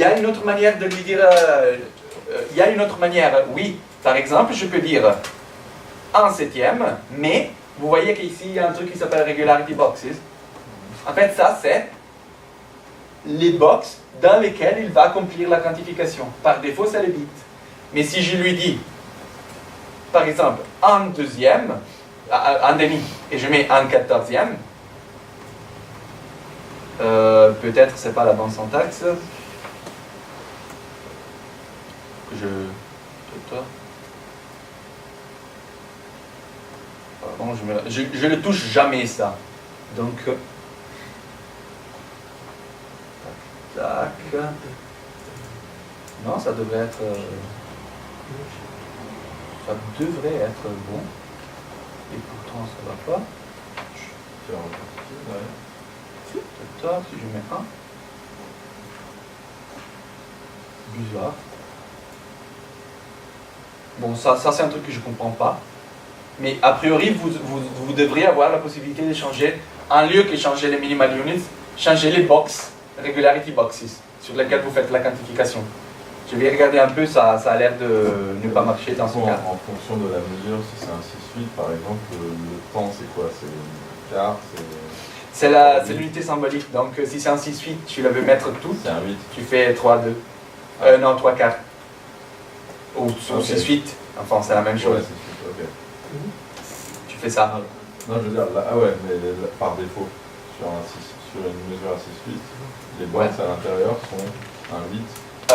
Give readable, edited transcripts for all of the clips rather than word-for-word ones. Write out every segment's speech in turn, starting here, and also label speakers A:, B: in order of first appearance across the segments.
A: y a une autre manière de lui dire, il y a une autre manière, oui. Par exemple, je peux dire 1/7, mais vous voyez qu'ici, il y a un truc qui s'appelle regularity boxes. En fait, ça, c'est les box dans lesquelles il va accomplir la quantification. Par défaut, c'est les bits. Mais si je lui dis, par exemple, 1/2, 1/2, et je mets 1/14, peut-être c'est pas la bonne syntaxe. Pardon, je ne touche jamais ça. Donc, tac. Non, ça devrait être bon. Et pourtant, ça va pas. Peut-être si je mets 1. Bizarre. Bon, ça c'est un truc que je ne comprends pas. Mais a priori, vous devriez avoir la possibilité de changer, en lieu que changer les minimal units, changer les box, regularity boxes, sur lesquels vous faites la quantification. Je vais regarder un peu, ça a l'air de ne pas marcher dans ce cas.
B: En fonction de la mesure, si c'est un 6/8, par exemple, le temps c'est quoi? C'est le quart?
A: C'est l'unité symbolique, donc si c'est un 6/8, tu la veux mettre tout,
B: c'est un 8.
A: Tu fais 3/2. Non, 3/4. Ou 6/8, enfin c'est la même chose.
B: Ouais, 6/8, ok.
A: Tu fais ça.
B: Non, je veux dire, là, ah ouais, mais par défaut, sur une mesure à 6/8, les boîtes à l'intérieur sont un 8.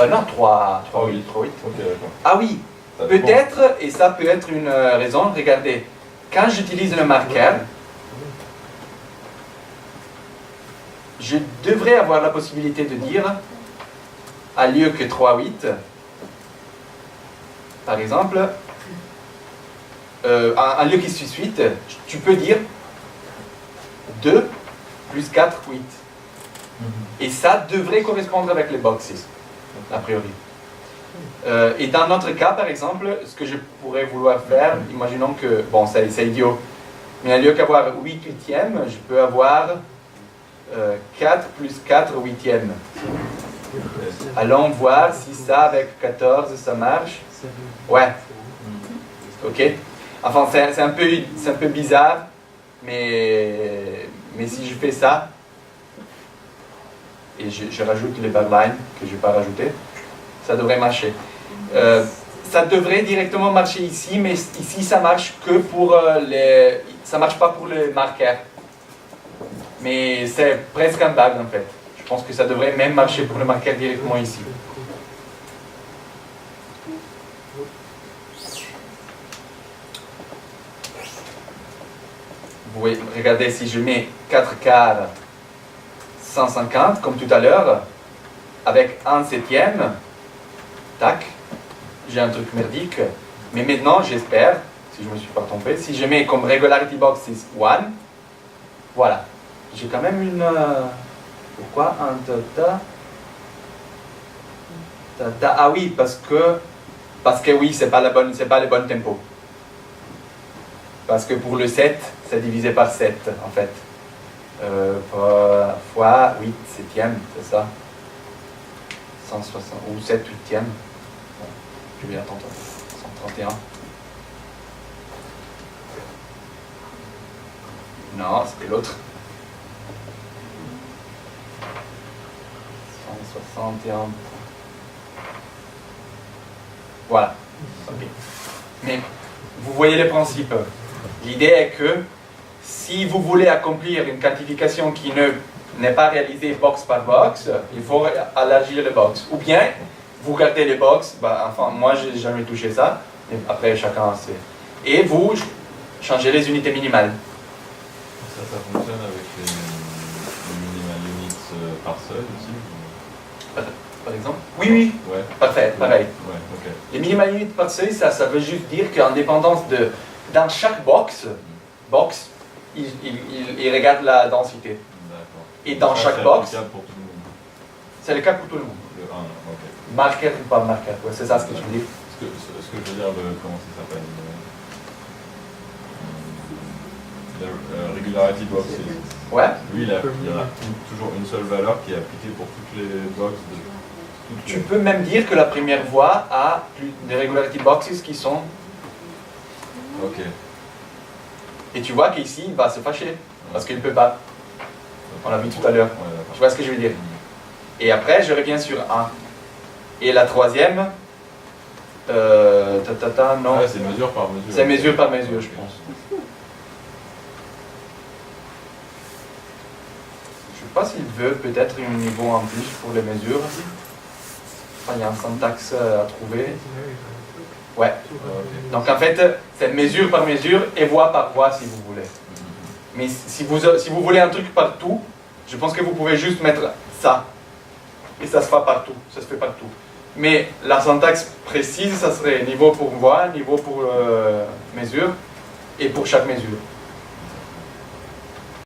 A: Non, 3/8.
B: Ok, d'accord.
A: Ah oui, peut-être, et ça peut être une raison, regardez, quand j'utilise le marqueur, je devrais avoir la possibilité de dire, à lieu que 3/8, par exemple, à lieu que 6/8, tu peux dire 2 plus 4/8. Et ça devrait correspondre avec les boxes, a priori. Et dans notre cas, par exemple, ce que je pourrais vouloir faire, imaginons que, bon, c'est idiot, mais au lieu qu'avoir 8/8, je peux avoir 4 plus 4/8. Allons voir si ça, avec 14, ça marche. Ouais. Ok. Enfin, c'est un peu bizarre, mais si je fais ça, et je rajoute les barlines que je n'ai pas rajouté, ça devrait marcher. Ça devrait directement marcher ici, mais ici ça marche que pour ça marche pas pour les marqueurs. Mais c'est presque un bug en fait. Je pense que ça devrait même marcher pour le marqueur directement ici. Vous voyez, regardez, si je mets 4 quarts 150, comme tout à l'heure, avec 1/7, tac, j'ai un truc merdique. Mais maintenant, j'espère, si je ne me suis pas trompé, si je mets comme regularity box 1, voilà. J'ai quand même une... pourquoi un tata? Ah oui, parce que oui, c'est pas le bon tempo. Parce que pour le 7, c'est divisé par 7, en fait. Fois 8/7, c'est ça. 160, ou 7/8. Bon, je vais attendre. 131. Non, c'était l'autre. 161. Voilà. Ok. Mais vous voyez le principe. L'idée est que si vous voulez accomplir une quantification qui n'est pas réalisée box par box, il faut élargir les box. Ou bien, vous gardez les box, enfin, moi, j'ai jamais touché ça, mais après, chacun sait. Et vous changez les unités minimales.
B: Ça fonctionne avec les minimal units par seuil aussi?
A: Par exemple? Oui.
B: Ouais.
A: Parfait, pareil.
B: Ouais, ok.
A: Les minimal units par seuil, ça veut juste dire qu'en dépendance dans chaque box, il regarde la densité.
B: D'accord.
A: Et dans chaque box,
B: c'est le cas pour tout le monde.
A: c'est le cas pour tout le monde.
B: Le 1, ok.
A: Marqueur ou pas marqueur, ouais, c'est ça ce que je veux dire.
B: Ce que je veux dire, comment ça s'appelle? Regularity boxes.
A: Ouais.
B: Lui, il y en a toujours une seule valeur qui est appliquée pour toutes les boxes
A: Tu peux même dire que la première voie a des regularity boxes qui sont...
B: Ok.
A: Et tu vois qu'ici, il va se fâcher, parce qu'il ne peut pas. On l'a vu tout à l'heure. Tu vois ce que je veux dire? Et après, je reviens sur 1. Et la troisième, non.
B: Ah ouais, c'est mesure par mesure.
A: C'est mesure par mesure, je pense. Je ne sais pas s'il veut peut-être un niveau en plus pour les mesures. Enfin, il y a un syntaxe à trouver. Ouais. Donc en fait, c'est mesure par mesure et voie par voie si vous voulez. Mais si vous voulez un truc partout, je pense que vous pouvez juste mettre ça. Et ça se fait partout. Ça se fait partout. Mais la syntaxe précise, ça serait niveau pour voie, niveau pour mesure et pour chaque mesure.